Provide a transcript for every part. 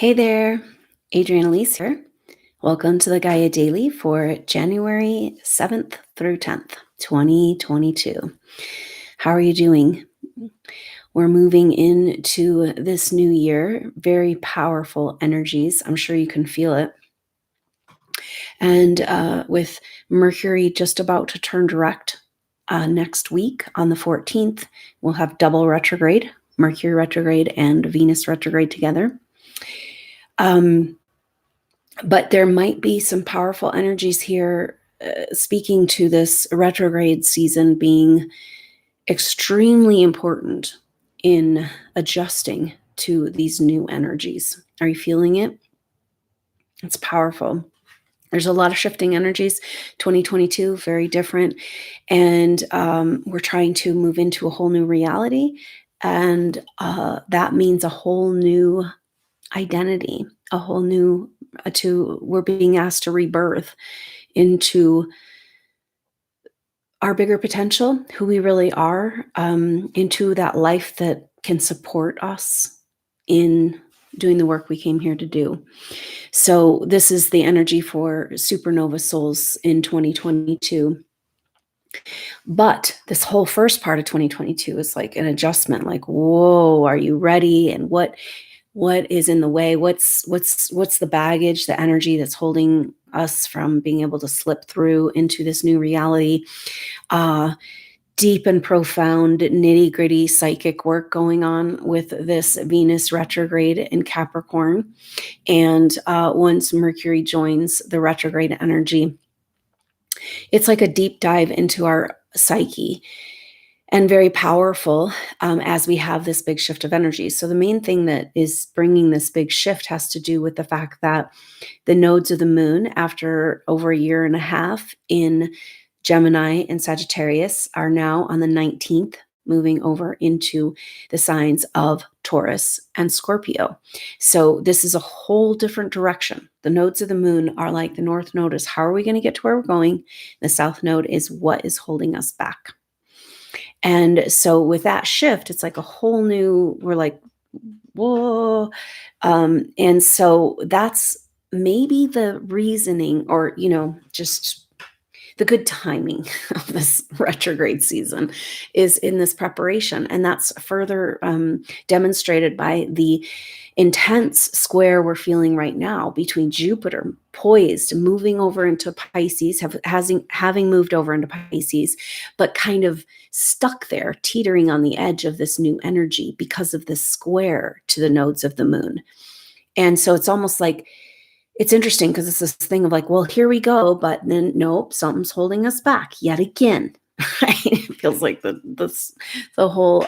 Hey there, Adrienne Elise here. Welcome to the Gaia Daily for January 7th through 10th, 2022. How are you doing? We're moving into this new year, very powerful energies. I'm sure you can feel it. And with Mercury just about to turn direct next week on the 14th, we'll have double retrograde, Mercury retrograde and Venus retrograde together. But there might be some powerful energies here speaking to this retrograde season being extremely important in adjusting to these new energies. Are you feeling it? It's powerful. There's a lot of shifting energies. 2022, very different. And we're trying to move into a whole new reality. And that means a whole new identity, a whole new we're being asked to rebirth into our bigger potential, who we really are, into that life that can support us in doing the work we came here to do. So this is the energy for supernova souls in 2022. But this whole first part of 2022 is like an adjustment, like, whoa, are you ready? And what is in the way? What's the baggage, the energy that's holding us from being able to slip through into this new reality? Deep and profound nitty-gritty psychic work going on with this Venus retrograde in Capricorn. And once Mercury joins the retrograde energy, it's like a deep dive into our psyche, and very powerful as we have this big shift of energy. So the main thing that is bringing this big shift has to do with the fact that the nodes of the moon, after over a year and a half in Gemini and Sagittarius, are now on the 19th, moving over into the signs of Taurus and Scorpio. So this is a whole different direction. The nodes of the moon are like the north node is how are we going to get to where we're going? The south node is what is holding us back. And so with that shift, it's like a whole new, we're like, whoa. And so that's maybe the reasoning, or, just the good timing of this retrograde season is in this preparation. And that's further demonstrated by the intense square we're feeling right now between Jupiter poised, moving over into Pisces, having moved over into Pisces, but kind of stuck there, teetering on the edge of this new energy because of this square to the nodes of the moon. And so it's almost like, it's interesting because it's this thing of like, well, here we go, but then nope, something's holding us back yet again. Right? It feels like the whole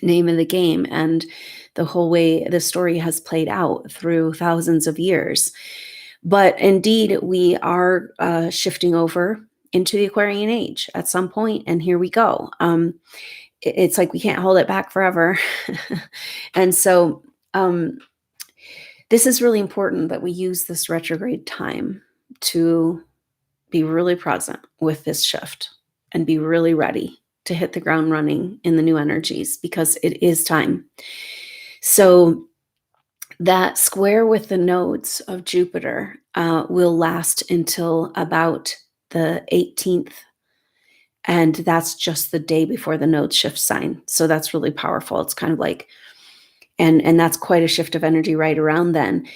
name of the game and the whole way the story has played out through thousands of years. But indeed, we are shifting over into the Aquarian age at some point, and here we go. It's like we can't hold it back forever. And so this is really important that we use this retrograde time to be really present with this shift and be really ready to hit the ground running in the new energies, because it is time. So that square with the nodes of Jupiter will last until about the 18th. And that's just the day before the node shift sign. So that's really powerful. It's kind of like, and that's quite a shift of energy right around then.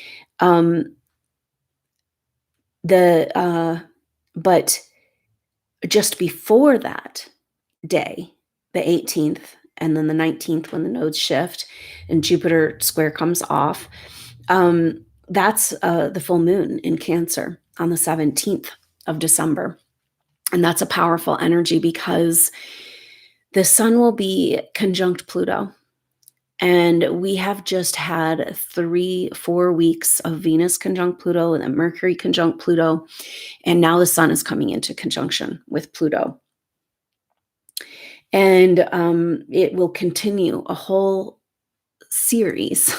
But just before that day, the 18th, and then the 19th, when the nodes shift and Jupiter square comes off, that's the full moon in Cancer on the 17th of December. And that's a powerful energy because the sun will be conjunct Pluto. And we have just had 3-4 weeks of Venus conjunct Pluto and then Mercury conjunct Pluto. And now the sun is coming into conjunction with Pluto. And it will continue a whole series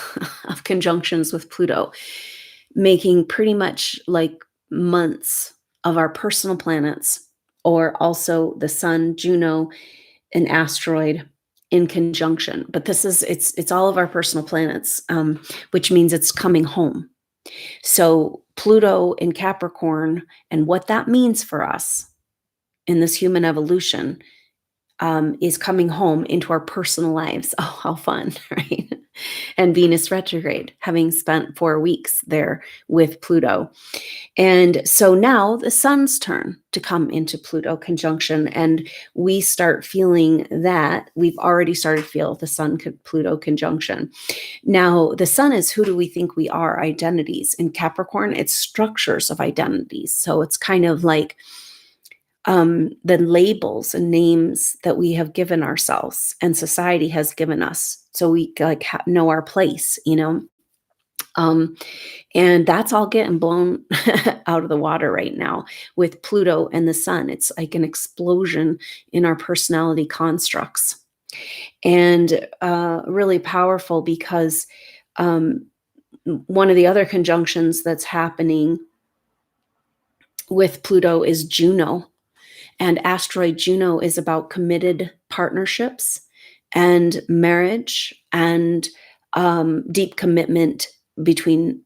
of conjunctions with Pluto, making pretty much like months of our personal planets, or also the sun, Juno, an asteroid, in conjunction. But it's all of our personal planets, which means it's coming home. So Pluto in Capricorn, and what that means for us in this human evolution, is coming home into our personal lives. Oh, how fun, right? And Venus retrograde, having spent 4 weeks there with Pluto. And so now the sun's turn to come into Pluto conjunction, and we start feeling that. We've already started to feel the sun Pluto conjunction. Now, the sun is, who do we think we are? Identities. In Capricorn, it's structures of identities. So it's kind of like the labels and names that we have given ourselves and society has given us, so we like know our place, and that's all getting blown out of the water right now with Pluto and the sun. It's like an explosion in our personality constructs, and really powerful, because one of the other conjunctions that's happening with Pluto is Juno. And asteroid Juno is about committed partnerships and marriage and deep commitment between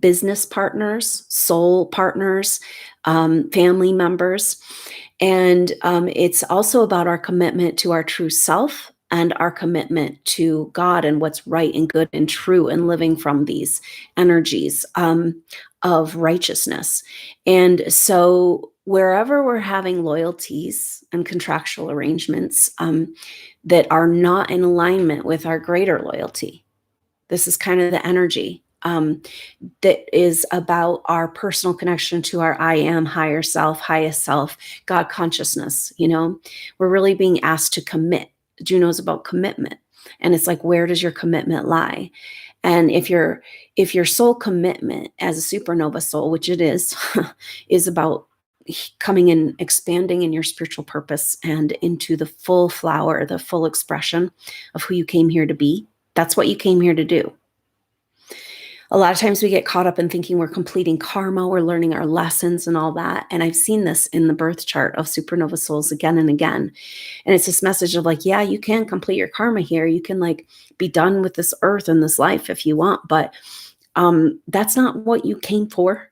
business partners, soul partners, family members. And it's also about our commitment to our true self and our commitment to God and what's right and good and true, and living from these energies of righteousness. And so wherever we're having loyalties and contractual arrangements that are not in alignment with our greater loyalty, this is kind of the energy that is about our personal connection to our I am, higher self, highest self, God consciousness. We're really being asked to commit. Juno's about commitment. And it's like, where does your commitment lie? And if your soul commitment as a supernova soul, which it is about coming in, expanding in your spiritual purpose and into the full flower, the full expression of who you came here to be. That's what you came here to do. A lot of times we get caught up in thinking we're completing karma, we're learning our lessons and all that. And I've seen this in the birth chart of supernova souls again and again. And it's this message of like, yeah, you can complete your karma here. You can like be done with this earth and this life if you want, but that's not what you came for.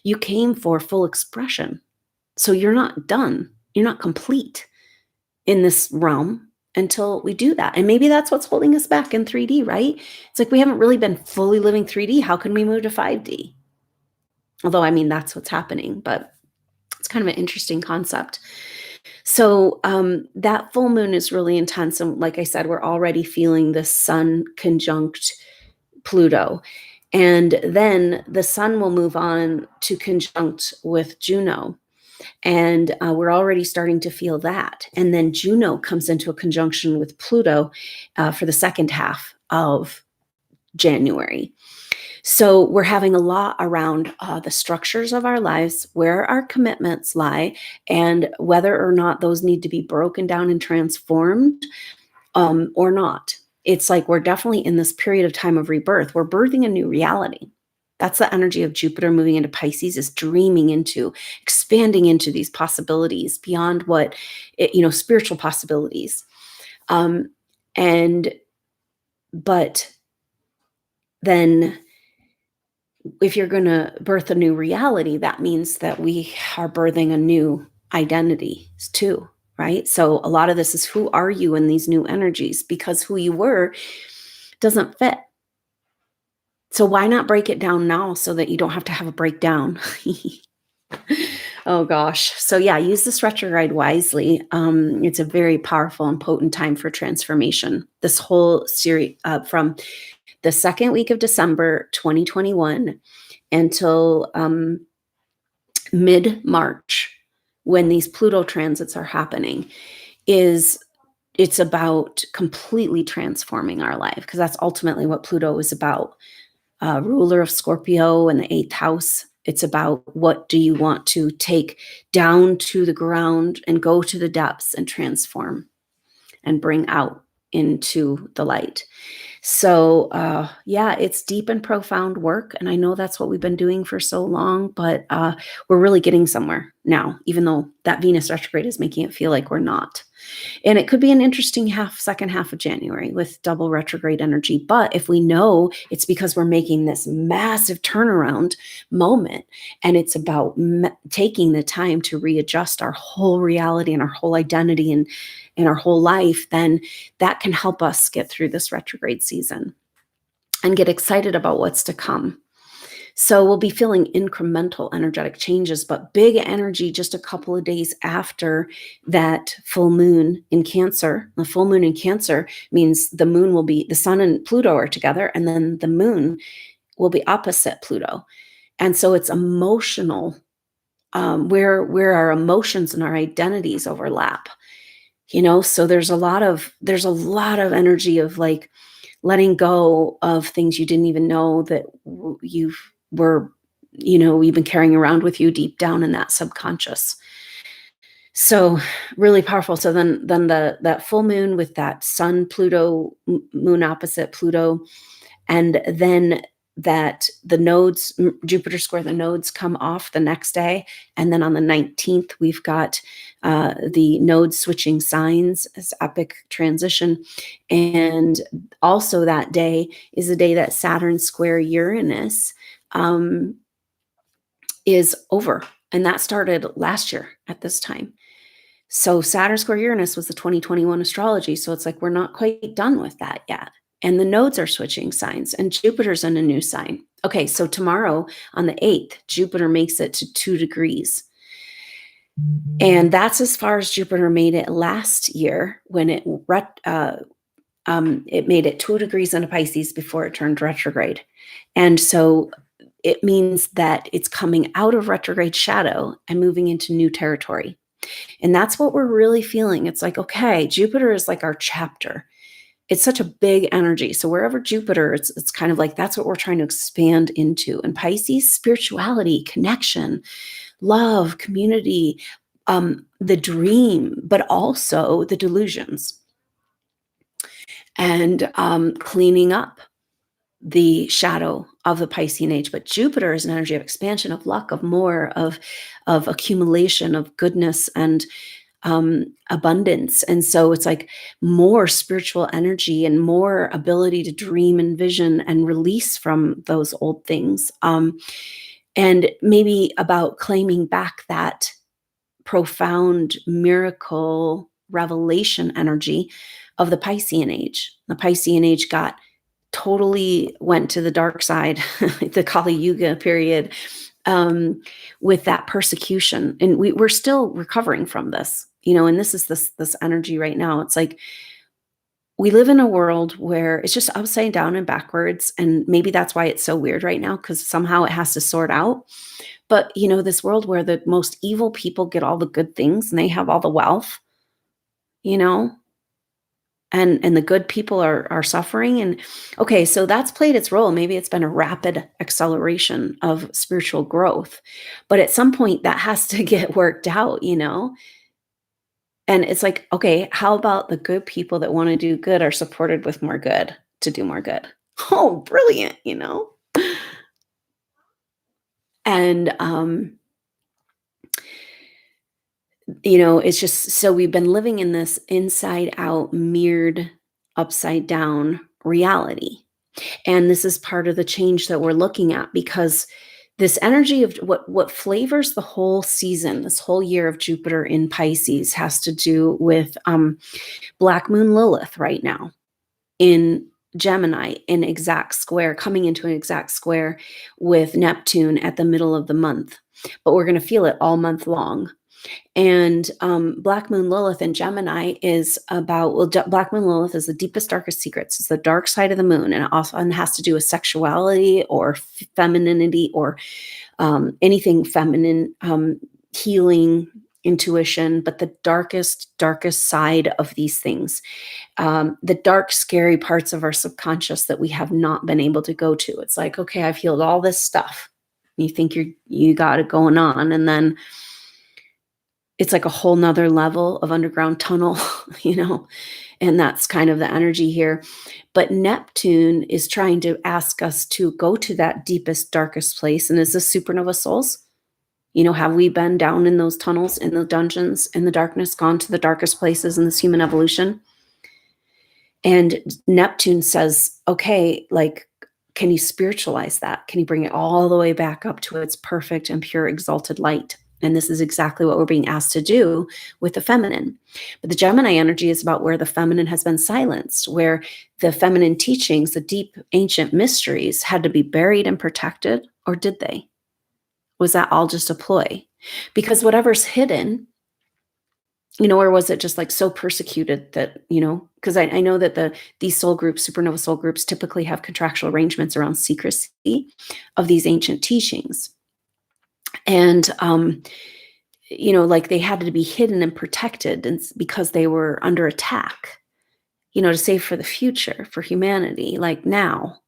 You came for full expression. So you're not done. You're not complete in this realm until we do that. And maybe that's what's holding us back in 3D, right? It's like we haven't really been fully living 3D. How can we move to 5D? Although, I mean, that's what's happening, but it's kind of an interesting concept. So that full moon is really intense. And like I said, we're already feeling the sun conjunct Pluto. And then the sun will move on to conjunct with Juno. And we're already starting to feel that. And then Juno comes into a conjunction with Pluto for the second half of January. So we're having a lot around the structures of our lives, where our commitments lie, and whether or not those need to be broken down and transformed or not. It's like we're definitely in this period of time of rebirth. We're birthing a new reality. That's the energy of Jupiter moving into Pisces, is dreaming into, expanding into these possibilities beyond what, spiritual possibilities. But then if you're going to birth a new reality, that means that we are birthing a new identity too, right? So a lot of this is, who are you in these new energies? Because who you were doesn't fit. So why not break it down now so that you don't have to have a breakdown? Oh gosh. So yeah, use this retrograde wisely. It's a very powerful and potent time for transformation. This whole series from the second week of December 2021 until mid-March, when these Pluto transits are happening, it's about completely transforming our life, because that's ultimately what Pluto is about. Ruler of Scorpio and the 8th house. It's about, what do you want to take down to the ground and go to the depths and transform and bring out into the light. So, yeah, it's deep and profound work, and I know that's what we've been doing for so long, but we're really getting somewhere now, even though that Venus retrograde is making it feel like we're not. And it could be an interesting second half of January with double retrograde energy. But if we know it's because we're making this massive turnaround moment, and it's about taking the time to readjust our whole reality and our whole identity and our whole life, then that can help us get through this retrograde season and get excited about what's to come. So we'll be feeling incremental energetic changes, but big energy just a couple of days after that full moon in Cancer. The full moon in Cancer means the moon will be, the sun and Pluto are together, and then the moon will be opposite Pluto. And so it's emotional, where our emotions and our identities overlap. So there's a lot of energy of like letting go of things you didn't even know that you've been carrying around with you deep down in that subconscious. So really powerful. So then that full moon with that sun Pluto moon opposite Pluto, and then that the nodes, Jupiter square the nodes, come off the next day. And then on the 19th, we've got the nodes switching signs, as epic transition. And also that day is the day that Saturn square Uranus is over. And that started last year at this time. So Saturn square Uranus was the 2021 astrology. So it's like we're not quite done with that yet. And the nodes are switching signs, and Jupiter's in a new sign. Okay, so tomorrow on the 8th, Jupiter makes it to 2 degrees. And that's as far as Jupiter made it last year when it made it 2 degrees into Pisces before it turned retrograde. And so it means that it's coming out of retrograde shadow and moving into new territory. And that's what we're really feeling. It's like, okay, Jupiter is like our chapter. It's such a big energy. So wherever Jupiter, it's kind of like that's what we're trying to expand into. And Pisces, spirituality, connection, love, community, the dream, but also the delusions, and cleaning up the shadow of the Piscean age. But Jupiter is an energy of expansion, of luck, of more, of accumulation, of goodness, and abundance. And so it's like more spiritual energy and more ability to dream and vision and release from those old things. And maybe about claiming back that profound miracle revelation energy of the Piscean age. The Piscean age went to the dark side, the Kali Yuga period, with that persecution. And we're still recovering from this, and this is this energy right now. It's like we live in a world where it's just upside down and backwards. And maybe that's why it's so weird right now, because somehow it has to sort out. But, this world where the most evil people get all the good things and they have all the wealth, and the good people are suffering. And okay, so that's played its role. Maybe it's been a rapid acceleration of spiritual growth, but at some point that has to get worked out, and it's like, okay, how about the good people that want to do good are supported with more good to do more good? Oh, brilliant, and it's just, so we've been living in this inside out, mirrored, upside down reality. And this is part of the change that we're looking at, because this energy of what flavors the whole season, this whole year of Jupiter in Pisces, has to do with Black Moon Lilith right now in Gemini, in exact square, coming into an exact square with Neptune at the middle of the month. But we're going to feel it all month long. And Black Moon Lilith in Gemini is about, Black Moon Lilith is the deepest, darkest secrets. It's the dark side of the moon, and it often has to do with sexuality or femininity or anything feminine, healing, intuition, but the darkest side of these things, the dark, scary parts of our subconscious that we have not been able to go to. It's like, okay, I've healed all this stuff. You think you got it going on, and then It's like a whole nother level of underground tunnel, you know, and that's kind of the energy here. But Neptune is trying to ask us to go to that deepest, darkest place. And is this supernova souls? You know, have we been down in those tunnels, in the dungeons, in the darkness, gone to the darkest places in this human evolution? And Neptune says, okay, like, can you spiritualize that? Can you bring it all the way back up to its perfect and pure exalted light? And this is exactly what we're being asked to do with the feminine. But the Gemini energy is about where the feminine has been silenced, where the feminine teachings, the deep ancient mysteries had to be buried and protected, or did they? Was that all just a ploy? Because whatever's hidden, you know, or was it just like so persecuted that, you know, because I know that these soul groups, supernova soul groups, typically have contractual arrangements around secrecy of these ancient teachings. And, you know, like they had to be hidden and protected and because they were under attack, you know, to save for the future, for humanity, like now,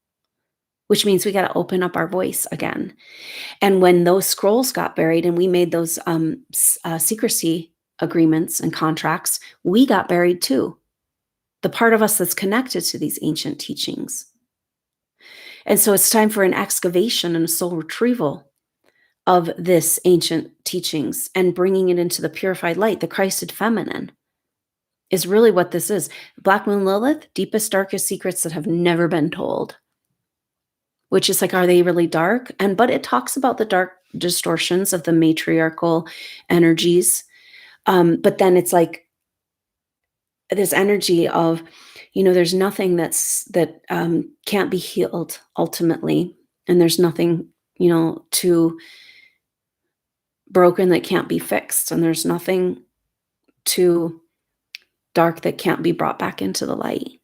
which means we got to open up our voice again. And when those scrolls got buried and we made those secrecy agreements and contracts, we got buried too. The part of us that's connected to these ancient teachings. And so it's time for an excavation and a soul retrieval of this ancient teachings and bringing it into the purified light, the Christed feminine is really what this is. Black Moon Lilith, deepest, darkest secrets that have never been told. Which is like, are they really dark? But it talks about the dark distortions of the matriarchal energies. But then it's like this energy of, you know, there's nothing that can't be healed ultimately. And there's nothing, you know, too broken that can't be fixed. And there's nothing too dark that can't be brought back into the light.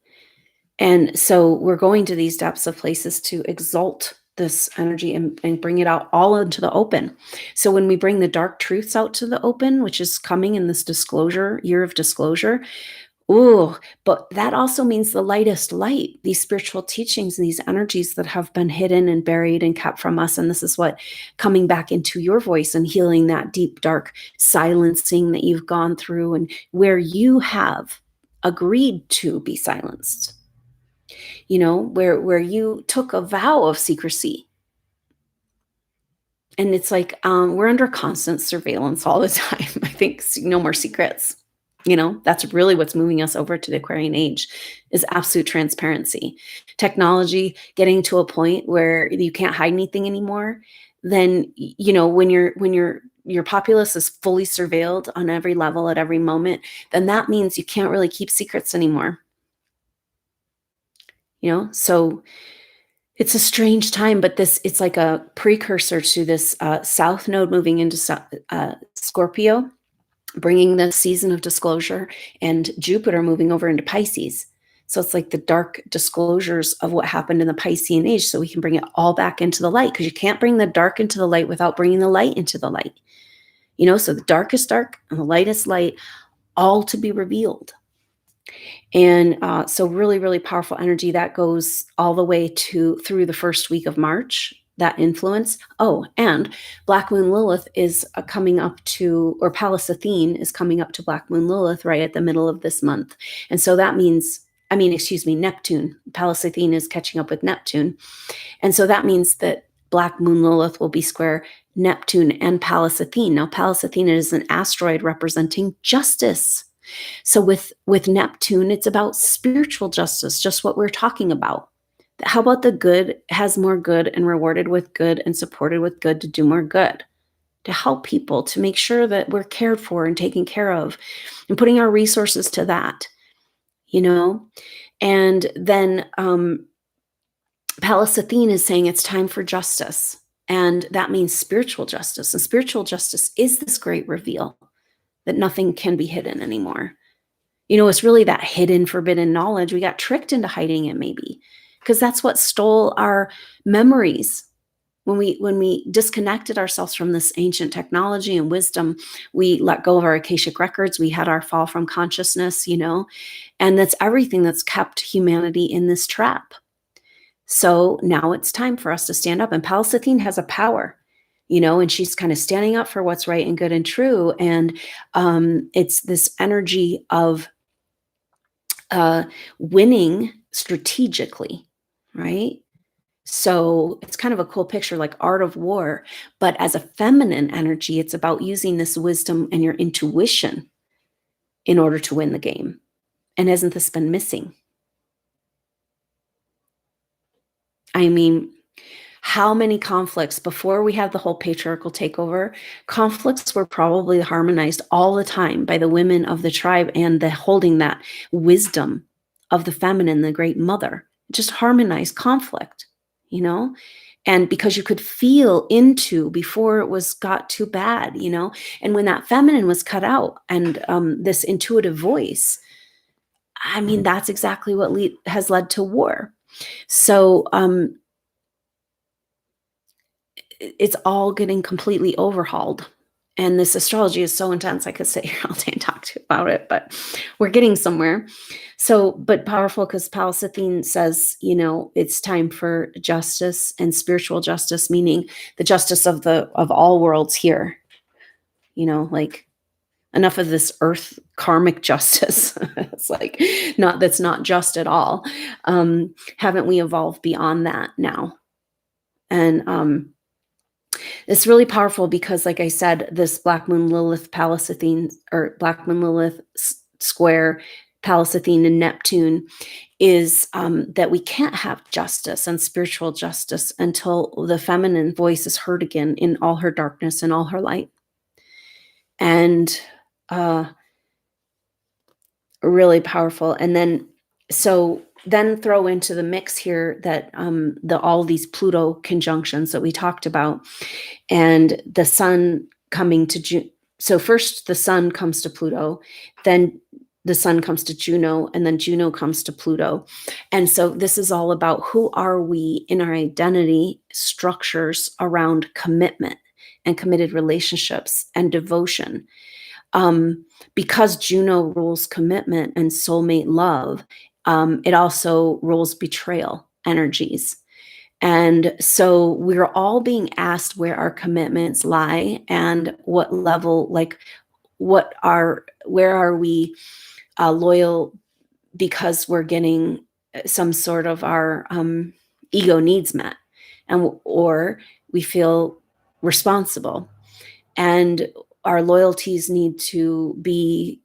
And so we're going to these depths of places to exalt this energy and bring it out all into the open. So when we bring the dark truths out to the open, which is coming in this disclosure, year of disclosure, but that also means the lightest light, these spiritual teachings, these energies that have been hidden and buried and kept from us. And this is what coming back into your voice and healing that deep, dark silencing that you've gone through and where you have agreed to be silenced. You know, where you took a vow of secrecy. And it's like, we're under constant surveillance all the time. I think no more secrets. You know, that's really what's moving us over to the Aquarian age is absolute transparency. Technology getting to a point where you can't hide anything anymore. Then, you know, when your populace is fully surveilled on every level at every moment, then that means you can't really keep secrets anymore. You know, so it's a strange time, but it's like a precursor to this South Node moving into Scorpio, bringing the season of disclosure, and Jupiter moving over into Pisces. So it's like the dark disclosures of what happened in the Piscean age, so we can bring it all back into the light, because you can't bring the dark into the light without bringing the light into the light. You know, so the darkest dark and the lightest light, all to be revealed. And so really, really powerful energy that goes all the way through the first week of March, that influence. Oh, and Black Moon Lilith is coming up to, or Pallas Athene is coming up to Black Moon Lilith right at the middle of this month. And so that means, Neptune. Pallas Athene is catching up with Neptune. And so that means that Black Moon Lilith will be square Neptune and Pallas Athene. Now, Pallas Athene is an asteroid representing justice. So with Neptune, it's about spiritual justice, just what we're talking about. How about the good has more good and rewarded with good and supported with good to do more good, to help people, to make sure that we're cared for and taken care of and putting our resources to that, you know? And then Pallas Athene is saying it's time for justice. And that means spiritual justice. And spiritual justice is this great reveal that nothing can be hidden anymore. You know, it's really that hidden, forbidden knowledge. We got tricked into hiding it maybe, because that's what stole our memories. When we disconnected ourselves from this ancient technology and wisdom, we let go of our Akashic records. We had our fall from consciousness, you know, and that's everything that's kept humanity in this trap. So now it's time for us to stand up. And Pallas Athene has a power. and she's kind of standing up for what's right and good and true. And it's this energy of winning strategically, right? So it's kind of a cool picture, like art of war. But as a feminine energy, it's about using this wisdom and your intuition in order to win the game. And hasn't this been missing? I mean, how many conflicts before we had the whole patriarchal takeover, conflicts were probably harmonized all the time by the women of the tribe and the holding that wisdom of the feminine, the great mother, just harmonized conflict, and because you could feel into before it was got too bad, and when that feminine was cut out and this intuitive voice, I mean, that's exactly what has led to war. So it's all getting completely overhauled. And this astrology is so intense. I could sit here all day and talk to you about it, but we're getting somewhere. So, but powerful, because Palsatine says, it's time for justice and spiritual justice, meaning the justice of all worlds here. Like enough of this earth karmic justice. It's like that's not just at all. Haven't we evolved beyond that now? And it's really powerful because, like I said, this Black Moon Lilith Palsatine, or Black Moon Lilith square Palsatine and Neptune, is that we can't have justice and spiritual justice until the feminine voice is heard again in all her darkness and all her light. And really powerful. And then throw into the mix here that all these Pluto conjunctions that we talked about, and the sun coming to June. So first the sun comes to Pluto, then the sun comes to Juno, and then Juno comes to Pluto. And so this is all about who are we in our identity structures around commitment and committed relationships and devotion. Because Juno rules commitment and soulmate love, it also rules betrayal energies. And so we're all being asked where our commitments lie and what level, like where are we loyal because we're getting some sort of our ego needs met, or we feel responsible, and our loyalties need to be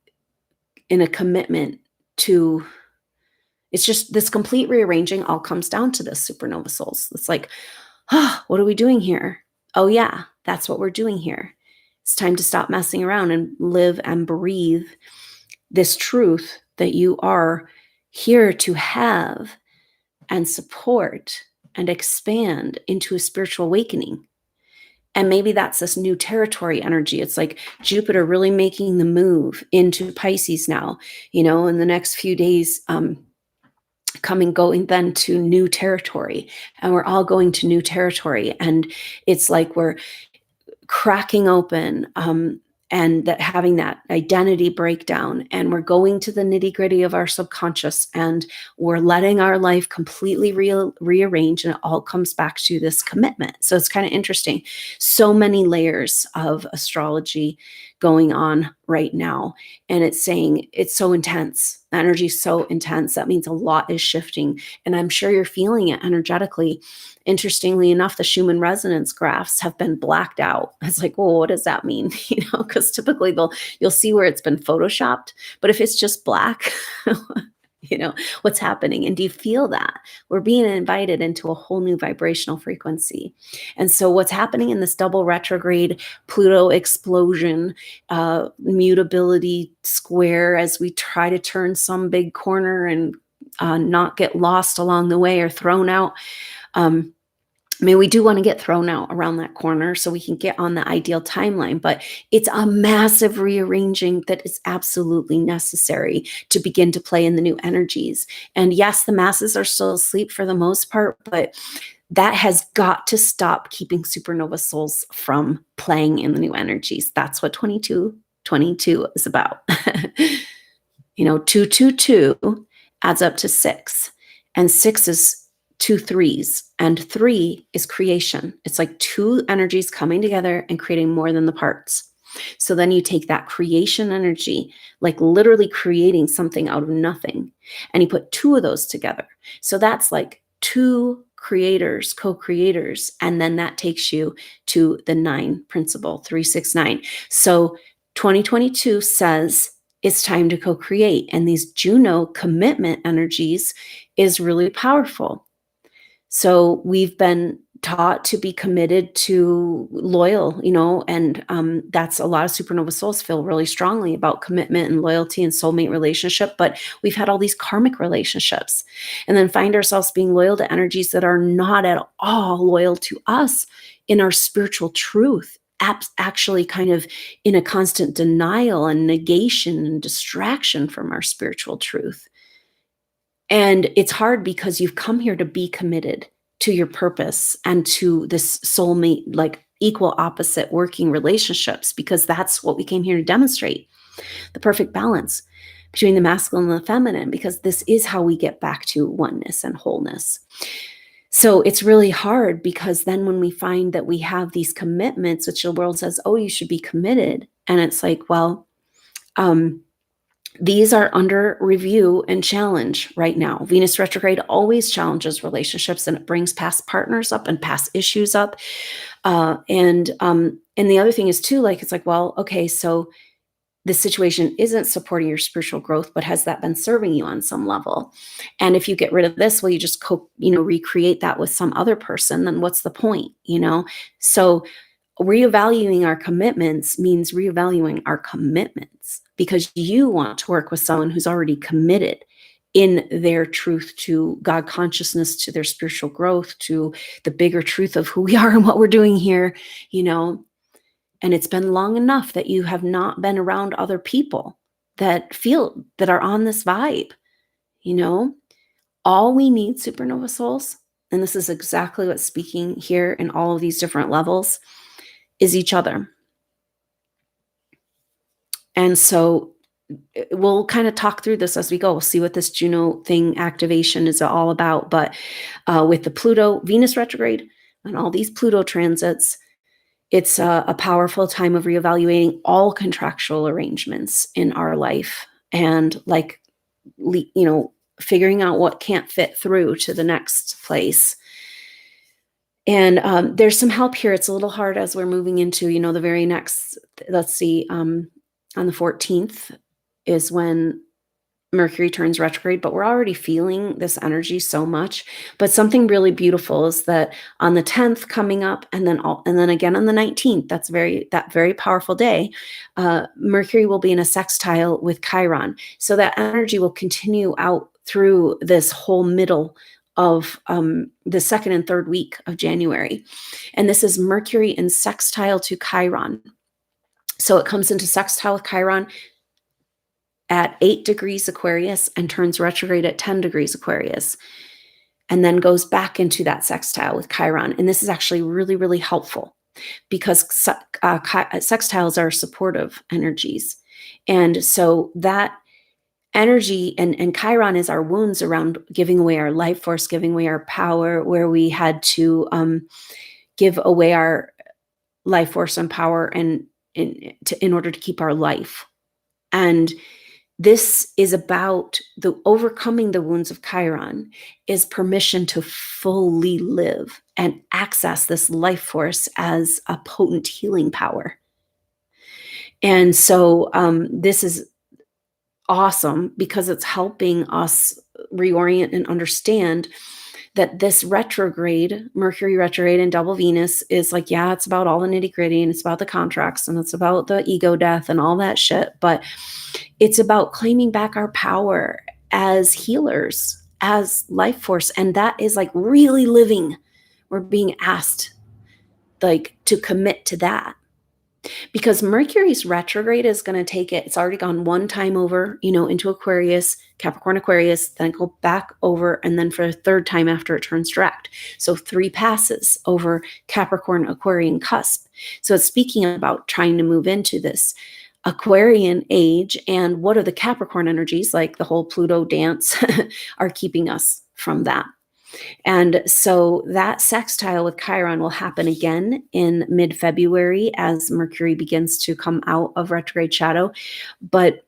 in a commitment to. It's just this complete rearranging all comes down to this supernova souls. It's like, what are we doing here? Oh yeah, that's what we're doing here. It's time to stop messing around and live and breathe this truth that you are here to have and support and expand into a spiritual awakening. And maybe that's this new territory energy. It's like Jupiter really making the move into Pisces now, in the next few days, going then to new territory, and we're all going to new territory, and it's like we're cracking open and that having that identity breakdown, and we're going to the nitty-gritty of our subconscious, and we're letting our life completely rearrange, and it all comes back to this commitment. So it's kind of interesting. So many layers of astrology going on right now, and it's saying it's so intense. The energy is so intense. That means a lot is shifting, and I'm sure you're feeling it energetically. Interestingly enough, the Schumann resonance graphs have been blacked out. It's like, well, what does that mean? Because typically you'll see where it's been photoshopped, but if it's just black, what's happening? And do you feel that? We're being invited into a whole new vibrational frequency. And so what's happening in this double retrograde Pluto explosion, mutability square, as we try to turn some big corner and not get lost along the way or thrown out. We do want to get thrown out around that corner so we can get on the ideal timeline, but it's a massive rearranging that is absolutely necessary to begin to play in the new energies. And yes, the masses are still asleep for the most part, but that has got to stop keeping supernova souls from playing in the new energies. That's what 2222 is about. 222 adds up to 6, and 6 is two threes, and three is creation. It's like two energies coming together and creating more than the parts. So then you take that creation energy, like literally creating something out of nothing, and you put two of those together. So that's like two creators, co-creators, and then that takes you to the 9 principle, 369. So 2022 says it's time to co-create, and these Juno commitment energies is really powerful. So we've been taught to be committed to loyal, and that's a lot of supernova souls feel really strongly about commitment and loyalty and soulmate relationship. But we've had all these karmic relationships and then find ourselves being loyal to energies that are not at all loyal to us in our spiritual truth, actually kind of in a constant denial and negation and distraction from our spiritual truth. And it's hard because you've come here to be committed to your purpose and to this soulmate, like equal opposite working relationships, because that's what we came here to demonstrate, the perfect balance between the masculine and the feminine, because this is how we get back to oneness and wholeness. So it's really hard because then when we find that we have these commitments, which the world says, oh, you should be committed. And it's like, well, these are under review and challenge right now. Venus retrograde always challenges relationships, and it brings past partners up and past issues up. And the other thing is too, like, it's like, well, okay, so this situation isn't supporting your spiritual growth, but has that been serving you on some level? And if you get rid of this, will you just recreate that with some other person? Then what's the point? So reevaluating our commitments means reevaluating our commitments, because you want to work with someone who's already committed in their truth to God consciousness, to their spiritual growth, to the bigger truth of who we are and what we're doing here, and it's been long enough that you have not been around other people that are on this vibe. All we need, supernova souls, and this is exactly what's speaking here in all of these different levels, is each other. And so we'll kind of talk through this as we go. We'll see what this Juno thing activation is all about. But with the Pluto, Venus retrograde, and all these Pluto transits, it's a powerful time of reevaluating all contractual arrangements in our life, and figuring out what can't fit through to the next place. And there's some help here. It's a little hard as we're moving into, the very next, let's see, on the 14th is when Mercury turns retrograde, but we're already feeling this energy so much. But something really beautiful is that on the 10th coming up, and then again on the 19th, that very powerful day, Mercury will be in a sextile with Chiron. So that energy will continue out through this whole middle of the second and third week of January. And this is Mercury in sextile to Chiron. So it comes into sextile with Chiron at 8 degrees Aquarius and turns retrograde at 10 degrees Aquarius, and then goes back into that sextile with Chiron. And this is actually really, really helpful because sextiles are supportive energies. And so that energy and Chiron is our wounds around giving away our life force, giving away our power, where we had to give away our life force and power in order to keep our life. And this is about the overcoming the wounds of Chiron is permission to fully live and access this life force as a potent healing power. And so this is awesome because it's helping us reorient and understand that this retrograde, Mercury retrograde and double Venus, is like, yeah, it's about all the nitty gritty, and it's about the contracts, and it's about the ego death and all that shit. But it's about claiming back our power as healers, as life force. And that is like really living. We're being asked to commit to that. Because Mercury's retrograde is going to take it. It's already gone one time over, into Aquarius, Capricorn, Aquarius, then go back over, and then for a third time after it turns direct. So 3 passes over Capricorn, Aquarian cusp. So it's speaking about trying to move into this Aquarian age, and what are the Capricorn energies, like the whole Pluto dance, are keeping us from that. And so that sextile with Chiron will happen again in mid-February as Mercury begins to come out of retrograde shadow. But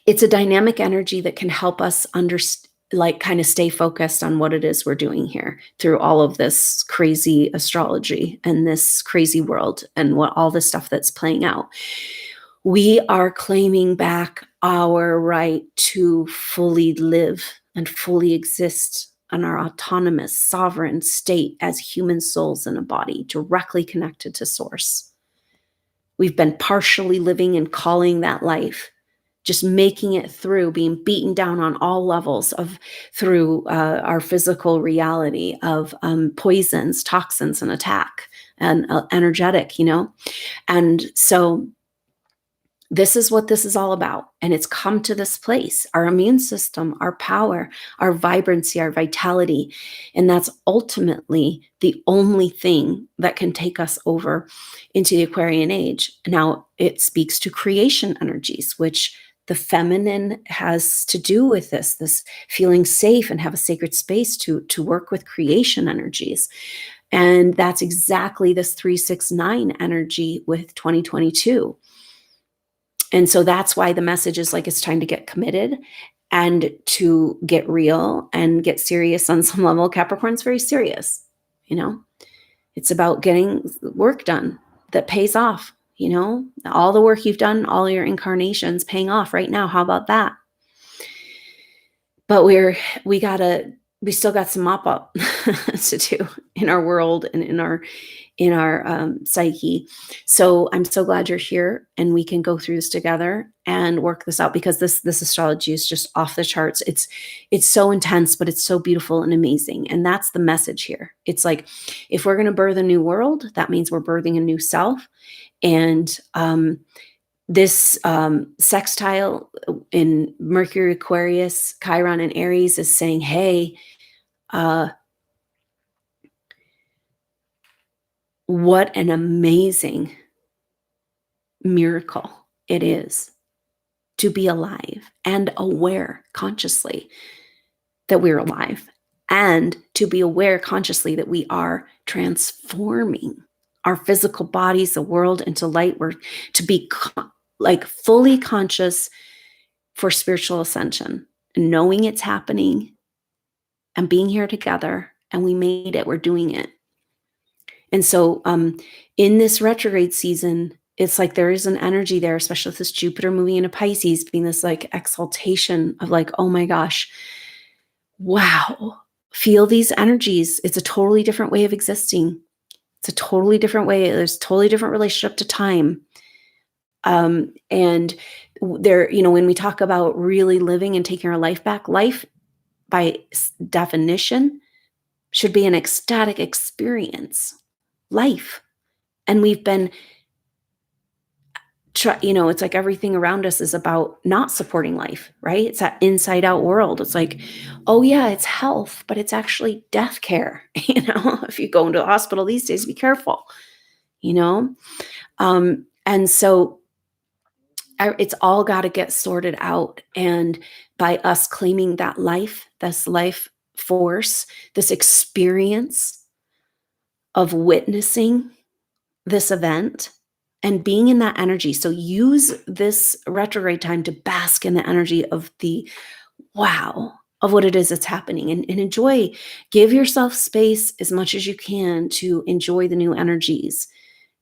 it's a dynamic energy that can help us kind of stay focused on what it is we're doing here through all of this crazy astrology and this crazy world and what all the stuff that's playing out. We are claiming back our right to fully live and fully exist in our autonomous, sovereign state as human souls in a body, directly connected to source. We've been partially living and calling that life, just making it through, being beaten down on all levels through our physical reality of poisons, toxins, and attack and energetic, And so this is what this is all about. And it's come to this place, our immune system, our power, our vibrancy, our vitality. And that's ultimately the only thing that can take us over into the Aquarian age. Now, it speaks to creation energies, which the feminine has to do with this feeling safe and have a sacred space to work with creation energies. And that's exactly this 369 energy with 2022. And so that's why the message is like, it's time to get committed and to get real and get serious on some level. Capricorn's very serious, It's about getting work done that pays off, all the work you've done, all your incarnations paying off right now. How about that? But we still got some mop up to do in our world and in our psyche. So I'm so glad you're here and we can go through this together and work this out, because this astrology is just off the charts. It's so intense, but it's so beautiful and amazing. And that's the message here. It's like, if we're going to birth a new world, that means we're birthing a new self. And this sextile in Mercury, Aquarius, Chiron, and Aries is saying, hey, what an amazing miracle it is to be alive and aware consciously that we're alive, and to be aware consciously that we are transforming our physical bodies, the world, into light. We're to be fully conscious for spiritual ascension, and knowing it's happening and being here together, and we made it, we're doing it. And so in this retrograde season, it's like there is an energy there, especially with this Jupiter moving into Pisces, being this like exaltation of like, oh my gosh, wow, feel these energies. It's a totally different way of existing. It's a totally different way. There's a totally different relationship to time. And there, when we talk about really living and taking our life back, life by definition should be an ecstatic experience. Life. And we've been, it's like everything around us is about not supporting life, right? It's that inside out world. It's like, oh yeah, it's health, but it's actually death care. If you go into a hospital these days, be careful, and so it's all got to get sorted out. And by us claiming that life, this life force, this experience of witnessing this event and being in that energy. So use this retrograde time to bask in the energy of the wow of what it is that's happening, and enjoy. Give yourself space as much as you can to enjoy the new energies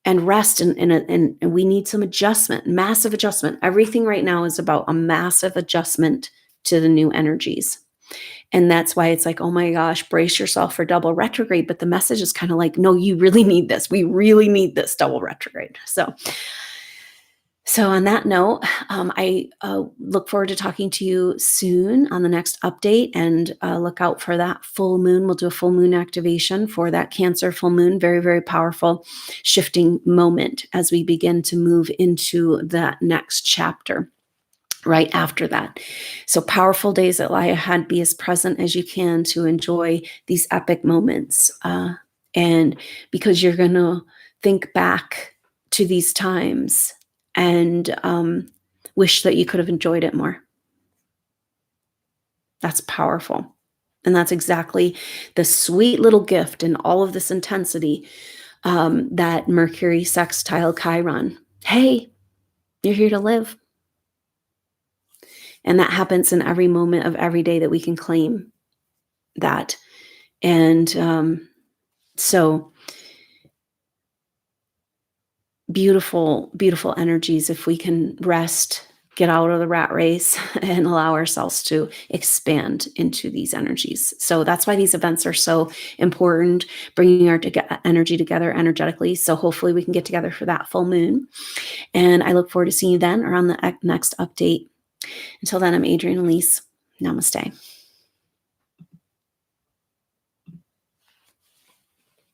and rest. And we need some adjustment, massive adjustment. Everything right now is about a massive adjustment to the new energies. And that's why it's like, oh my gosh, brace yourself for double retrograde. But the message is kind of like, no, you really need this. We really need this double retrograde. So on that note, I look forward to talking to you soon on the next update, and look out for that full moon. We'll do a full moon activation for that Cancer full moon. Very, very powerful shifting moment as we begin to move into that next chapter. Right after that. So powerful days that lie ahead. Be as present as you can to enjoy these epic moments. And because you're going to think back to these times and wish that you could have enjoyed it more. That's powerful. And that's exactly the sweet little gift in all of this intensity, that Mercury sextile Chiron. Hey, you're here to live. And that happens in every moment of every day that we can claim that. And so beautiful, beautiful energies if we can rest, get out of the rat race, and allow ourselves to expand into these energies. So that's why these events are so important, bringing our energy together energetically. So hopefully we can get together for that full moon. And I look forward to seeing you then or on the next update. Until then, I'm Adrienne Elise. Namaste.